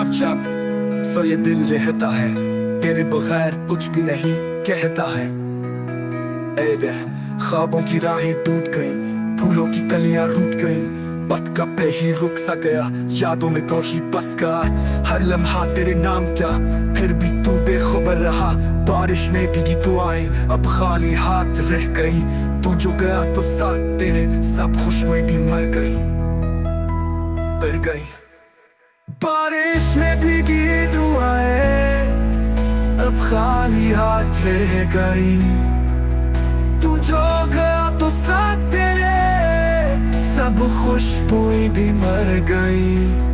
चुपचाप सो ये दिल रहता है, तेरे बगैर कुछ भी नहीं कहता है। ए बे ख्वाबों की राहें टूट गई, फूलों की कलियां रूठ गई, पथ का पे ही रुक सा गया, यादों में तो ही बस गया। हर लम्हा तेरे नाम क्या, फिर भी तू बेखबर रहा। बारिश में भीगी दुआएं अब खाली हाथ रह गई, तू जो गया तो साथ तेरे सब खुशबुएं भी मर गई, पर गई। बारिश में भीगी दुआएं अब खाली हाथ रह गई, तू जो गया तो साथ तेरे सब खुशबुएं भी मर गई।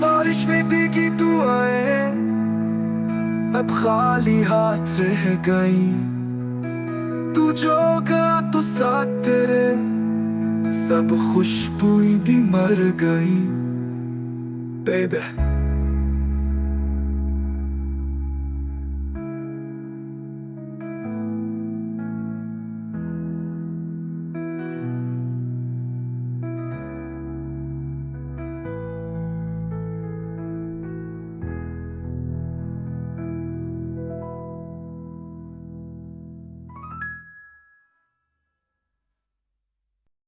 बारिश में भीगी दुआएं अब खाली हाथ रह गई, तू जो गया तो साथ तेरे सब खुशबुएं भी मर गई, बेबे।